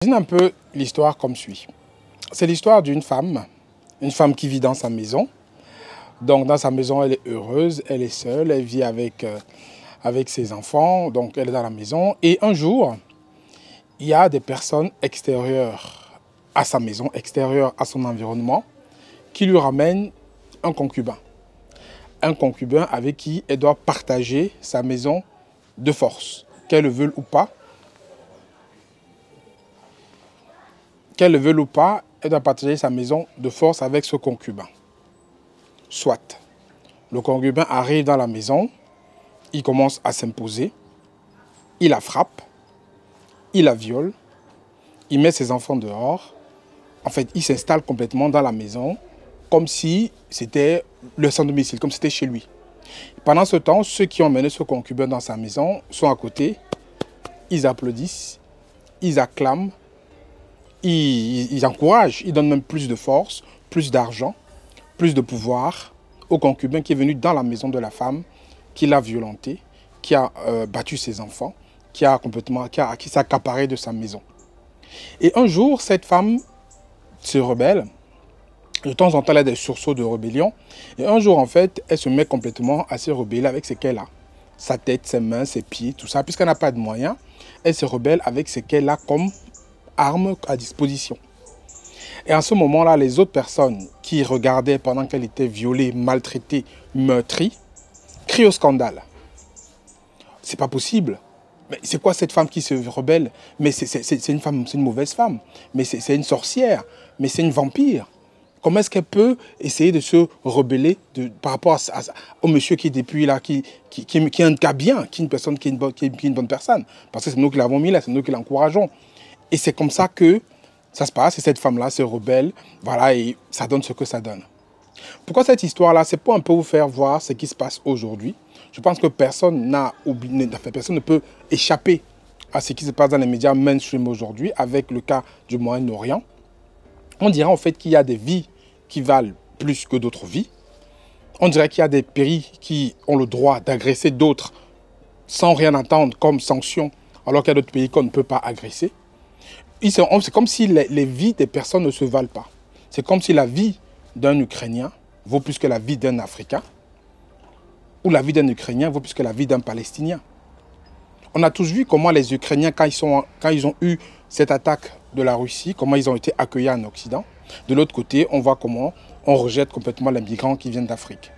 Imagine un peu l'histoire comme suit. C'est l'histoire d'une femme qui vit dans sa maison. Donc dans sa maison, elle est heureuse, elle est seule, elle vit avec ses enfants, donc elle est dans la maison. Et un jour, il y a des personnes extérieures à sa maison, extérieures à son environnement, qui lui ramènent un concubin. Un concubin avec qui elle doit partager sa maison de force, qu'elle le veuille ou pas. Qu'elle le veuille ou pas, elle doit partager sa maison de force avec ce concubin. Soit, le concubin arrive dans la maison, il commence à s'imposer, il la frappe, il la viole, il met ses enfants dehors. En fait, il s'installe complètement dans la maison comme si c'était le sans domicile, comme si c'était chez lui. Pendant ce temps, ceux qui ont mené ce concubin dans sa maison sont à côté, ils applaudissent, ils acclament, ils encouragent, ils donnent même plus de force, plus d'argent, plus de pouvoir au concubin qui est venu dans la maison de la femme, qui l'a violenté, qui a battu ses enfants, qui s'est accaparé de sa maison. Et un jour, cette femme se rebelle. De temps en temps, elle a des sursauts de rébellion. Et un jour, en fait, elle se met complètement à se rebeller avec ce qu'elle a. Sa tête, ses mains, ses pieds, tout ça. Puisqu'elle n'a pas de moyens, elle se rebelle avec ce qu'elle a comme arme à disposition. Et en ce moment-là, les autres personnes qui regardaient pendant qu'elle était violée, maltraitée, meurtrie, crient au scandale. C'est pas possible. Mais c'est quoi cette femme qui se rebelle? Mais c'est une femme, c'est une mauvaise femme. Mais c'est une sorcière. Mais c'est une vampire. Comment est-ce qu'elle peut essayer de se rebeller par rapport au monsieur qui est depuis là, qui est un cas bien, qui est une personne qui est une bonne personne? Parce que c'est nous qui l'avons mis là, c'est nous qui l'encourageons. Et c'est comme ça que ça se passe, et cette femme-là se rebelle, voilà, et ça donne ce que ça donne. Pourquoi cette histoire-là? C'est pour un peu vous faire voir ce qui se passe aujourd'hui. Je pense que personne ne peut échapper à ce qui se passe dans les médias mainstream aujourd'hui, avec le cas du Moyen-Orient. On dirait en fait qu'il y a des vies qui valent plus que d'autres vies. On dirait qu'il y a des pays qui ont le droit d'agresser d'autres sans rien attendre comme sanction, alors qu'il y a d'autres pays qu'on ne peut pas agresser. C'est comme si les vies des personnes ne se valent pas. C'est comme si la vie d'un Ukrainien vaut plus que la vie d'un Africain, ou la vie d'un Ukrainien vaut plus que la vie d'un Palestinien. On a tous vu comment les Ukrainiens, quand ils ont eu cette attaque de la Russie, comment ils ont été accueillis en Occident. De l'autre côté, on voit comment on rejette complètement les migrants qui viennent d'Afrique.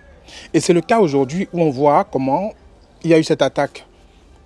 Et c'est le cas aujourd'hui où on voit comment il y a eu cette attaque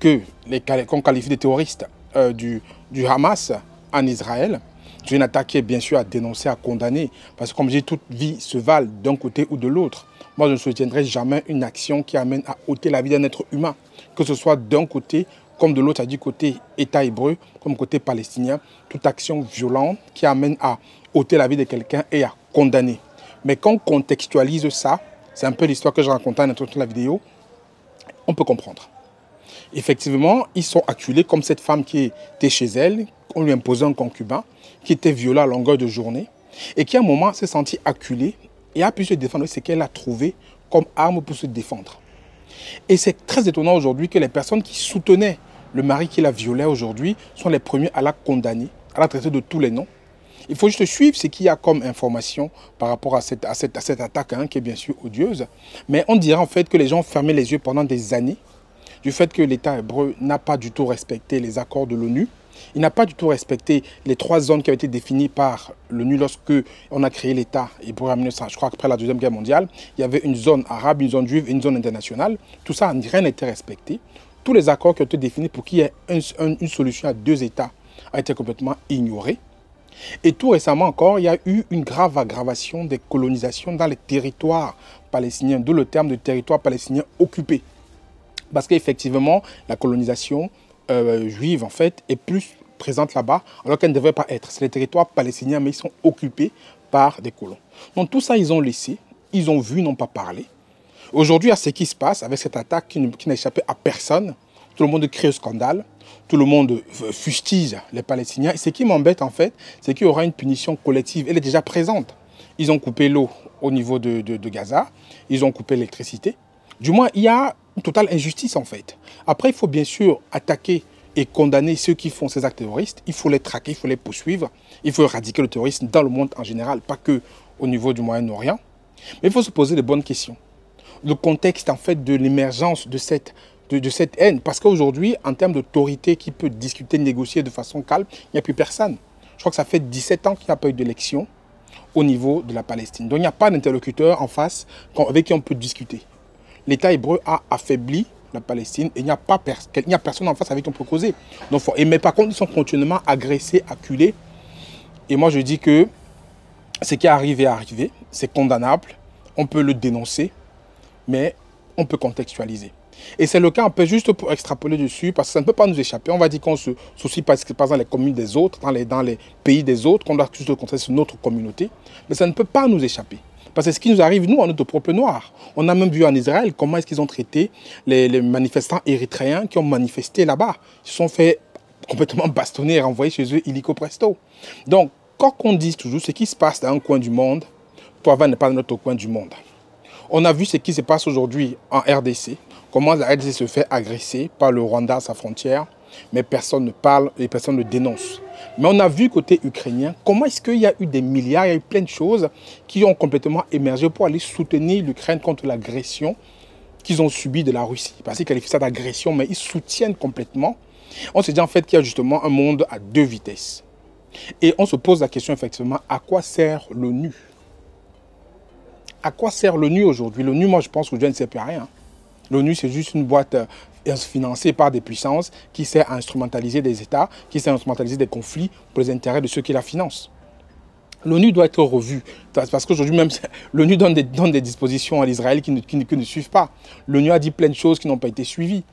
qu'on qualifie de terroristes du Hamas en Israël. C'est une attaque qui est bien sûr à dénoncer, à condamner. Parce que comme je dis, toute vie se valent d'un côté ou de l'autre. Moi, je ne soutiendrai jamais une action qui amène à ôter la vie d'un être humain. Que ce soit d'un côté comme de l'autre, c'est-à-dire côté État hébreu, comme côté palestinien. Toute action violente qui amène à ôter la vie de quelqu'un et à condamner. Mais quand on contextualise ça, c'est un peu l'histoire que je racontais en introduction de la vidéo, on peut comprendre. Effectivement, ils sont acculés comme cette femme qui était chez elle, on lui imposait un concubin, qui était violé à longueur de journée, et qui à un moment s'est senti acculée et a pu se défendre ce qu'elle a trouvé comme arme pour se défendre. Et c'est très étonnant aujourd'hui que les personnes qui soutenaient le mari qui la violait aujourd'hui sont les premiers à la condamner, à la traiter de tous les noms. Il faut juste suivre ce qu'il y a comme information par rapport à cette attaque qui est bien sûr odieuse. Mais on dirait en fait que les gens ont fermé les yeux pendant des années du fait que l'État hébreu n'a pas du tout respecté les accords de l'ONU. Il n'a pas du tout respecté les 3 zones qui avaient été définies par l'ONU lorsque on a créé l'État hébreu en 1900. Je crois qu'après la Deuxième Guerre mondiale, il y avait une zone arabe, une zone juive et une zone internationale. Tout ça, rien n'a été respecté. Tous les accords qui ont été définis pour qu'il y ait une solution à 2 États ont été complètement ignorés. Et tout récemment encore, il y a eu une grave aggravation des colonisations dans les territoires palestiniens, d'où le terme de territoire palestinien occupé. Parce qu'effectivement, la colonisation juive, en fait, est plus présente là-bas, alors qu'elle ne devrait pas être. C'est les territoires palestiniens, mais ils sont occupés par des colons. Donc tout ça, ils ont laissé, ils ont vu, ils n'ont pas parlé. Aujourd'hui, à ce qui se passe avec cette attaque qui n'a échappé à personne, tout le monde crie au scandale, tout le monde fustige les Palestiniens. Et ce qui m'embête, en fait, c'est qu'il y aura une punition collective. Elle est déjà présente. Ils ont coupé l'eau au niveau de Gaza, ils ont coupé l'électricité. Du moins, il y a une totale injustice, en fait. Après, il faut bien sûr attaquer et condamner ceux qui font ces actes terroristes. Il faut les traquer, il faut les poursuivre. Il faut éradiquer le terrorisme dans le monde en général, pas que au niveau du Moyen-Orient. Mais il faut se poser de bonnes questions. Le contexte, en fait, de l'émergence de cette haine. Parce qu'aujourd'hui, en termes d'autorité qui peut discuter, négocier de façon calme, il n'y a plus personne. Je crois que ça fait 17 ans qu'il n'y a pas eu d'élection au niveau de la Palestine. Donc il n'y a pas d'interlocuteur en face avec qui on peut discuter. L'État hébreu a affaibli la Palestine et il n'y a personne en face avec qui on peut causer. Donc, mais par contre, ils sont continuellement agressés, acculés. Et moi, je dis que ce qui arrive est arrivé, c'est condamnable, on peut le dénoncer, mais on peut contextualiser. Et c'est le cas, on peut juste pour extrapoler dessus, parce que ça ne peut pas nous échapper. On va dire qu'on se soucie pas dans les communes des autres, dans les pays des autres, qu'on doit juste le concentrer sur notre communauté. Mais ça ne peut pas nous échapper. Parce que ce qui nous arrive, nous, en notre propre noir. On a même vu en Israël comment est-ce qu'ils ont traité les manifestants érythréens qui ont manifesté là-bas. Ils se sont fait complètement bastonner et renvoyer chez eux illico presto. Donc, quand on dit toujours ce qui se passe dans un coin du monde, peut avoir n'est pas dans notre coin du monde. On a vu ce qui se passe aujourd'hui en RDC, comment la RDC se fait agresser par le Rwanda à sa frontière, mais personne ne parle et personne ne dénonce. Mais on a vu côté ukrainien, comment est-ce qu'il y a eu des milliards, il y a eu plein de choses qui ont complètement émergé pour aller soutenir l'Ukraine contre l'agression qu'ils ont subie de la Russie. Parce qu'ils qualifient ça d'agression, mais ils soutiennent complètement. On se dit en fait qu'il y a justement un monde à deux vitesses. Et on se pose la question effectivement, à quoi sert l'ONU? À quoi sert l'ONU aujourd'hui? L'ONU, moi je pense qu'aujourd'hui ne sert plus à rien. L'ONU c'est juste une boîte financée par des puissances qui sert à instrumentaliser des États, qui sert à instrumentaliser des conflits pour les intérêts de ceux qui la financent. L'ONU doit être revue, parce qu'aujourd'hui même, l'ONU donne des dispositions à l'Israël qui ne suivent pas. L'ONU a dit plein de choses qui n'ont pas été suivies.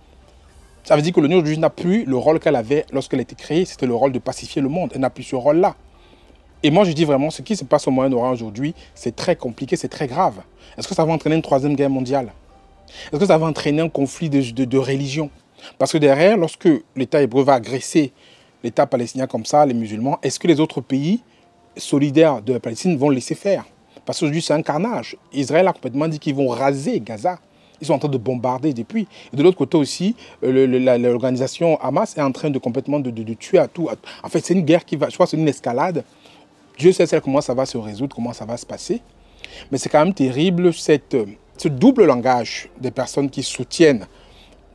Ça veut dire que l'ONU aujourd'hui n'a plus le rôle qu'elle avait lorsqu'elle a été créée, c'était le rôle de pacifier le monde. Elle n'a plus ce rôle-là. Et moi je dis vraiment, ce qui se passe au Moyen-Orient aujourd'hui, c'est très compliqué, c'est très grave. Est-ce que ça va entraîner une troisième guerre mondiale? Est-ce que ça va entraîner un conflit de religion? Parce que derrière, lorsque l'État hébreu va agresser l'État palestinien comme ça, les musulmans, est-ce que les autres pays solidaires de la Palestine vont laisser faire? Parce qu'aujourd'hui c'est un carnage. Israël a complètement dit qu'ils vont raser Gaza. Ils sont en train de bombarder depuis. Et de l'autre côté aussi, l'organisation Hamas est en train de complètement de tuer à tout. En fait, c'est une guerre qui va, je crois que c'est une escalade. Dieu sait comment ça va se résoudre, comment ça va se passer. Mais c'est quand même terrible ce double langage des personnes qui soutiennent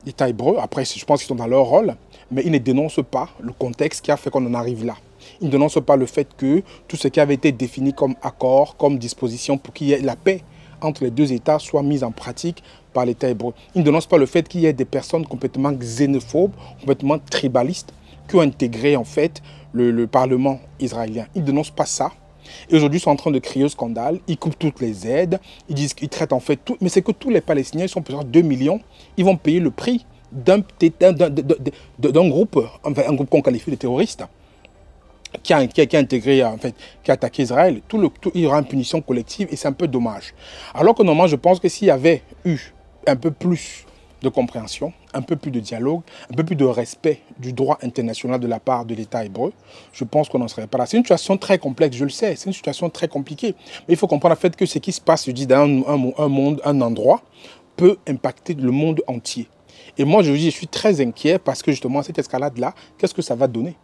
l'État hébreu. Après, je pense qu'ils sont dans leur rôle, mais ils ne dénoncent pas le contexte qui a fait qu'on en arrive là. Ils ne dénoncent pas le fait que tout ce qui avait été défini comme accord, comme disposition pour qu'il y ait la paix entre les deux États soit mise en pratique par l'État hébreu. Ils ne dénoncent pas le fait qu'il y ait des personnes complètement xénophobes, complètement tribalistes, qui ont intégré en fait le Parlement israélien. Ils ne dénoncent pas ça. Et aujourd'hui, ils sont en train de crier au scandale. Ils coupent toutes les aides. Ils disent qu'ils traitent en fait tout. Mais c'est que tous les Palestiniens, ils sont peut-être 2 millions. Ils vont payer le prix d'un groupe, enfin, un groupe qu'on qualifie de terroriste, qui a intégré, en fait, qui a attaqué Israël. Il y aura une punition collective et c'est un peu dommage. Alors que normalement, je pense que s'il y avait eu un peu plus de compréhension, un peu plus de dialogue, un peu plus de respect du droit international de la part de l'État hébreu, je pense qu'on n'en serait pas là. C'est une situation très complexe, je le sais, c'est une situation très compliquée. Mais il faut comprendre en fait que ce qui se passe, je dis, dans un endroit, peut impacter le monde entier. Et moi, je suis très inquiet parce que justement, cette escalade-là, qu'est-ce que ça va donner?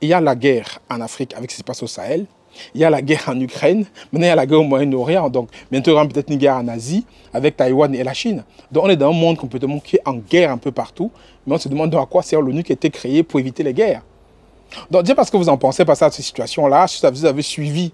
Il y a la guerre en Afrique avec ce qui se passe au Sahel. Il y a la guerre en Ukraine. Maintenant, il y a la guerre au Moyen-Orient. Donc, bientôt, il y aura peut-être une guerre en Asie avec Taïwan et la Chine. Donc, on est dans un monde complètement qui est en guerre un peu partout. Mais on se demande à quoi sert l'ONU qui a été créée pour éviter les guerres. Donc, dites pas ce que vous en pensez par cette situation-là. Si vous avez suivi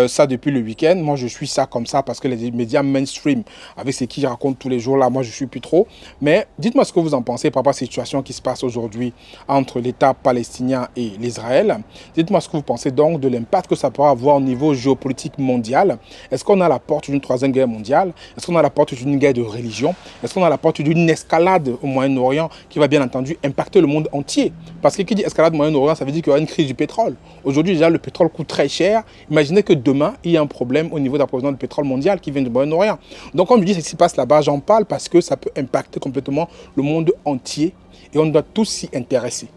ça depuis le week-end, moi je suis ça comme ça parce que les médias mainstream, avec ce qu'ils racontent tous les jours là, moi je suis plus trop. Mais dites-moi ce que vous en pensez par rapport à cette situation qui se passe aujourd'hui entre l'État palestinien et l'Israël. Dites-moi ce que vous pensez donc de l'impact que ça pourra avoir au niveau géopolitique mondial. Est-ce qu'on a la porte d'une troisième guerre mondiale? Est-ce qu'on a la porte d'une guerre de religion? Est-ce qu'on a la porte d'une escalade au Moyen-Orient qui va bien entendu impacter le monde entier? Parce que qui dit escalade au Moyen-Orient, ça veut dire qu'il y aura une crise du pétrole. Aujourd'hui, déjà, le pétrole coûte très cher. Imaginez que demain, il y a un problème au niveau d'approvisionnement de pétrole mondial qui vient du Moyen-Orient. Donc, comme je dis, ce qui se passe là-bas, j'en parle parce que ça peut impacter complètement le monde entier et on doit tous s'y intéresser.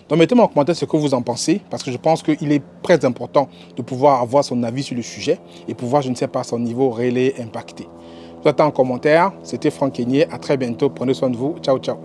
Donc, mettez-moi en commentaire ce que vous en pensez parce que je pense qu'il est très important de pouvoir avoir son avis sur le sujet et pouvoir, je ne sais pas, son niveau réel et impacté. Je vous attends en commentaire. C'était Franck Kenyé. À très bientôt. Prenez soin de vous. Ciao, ciao.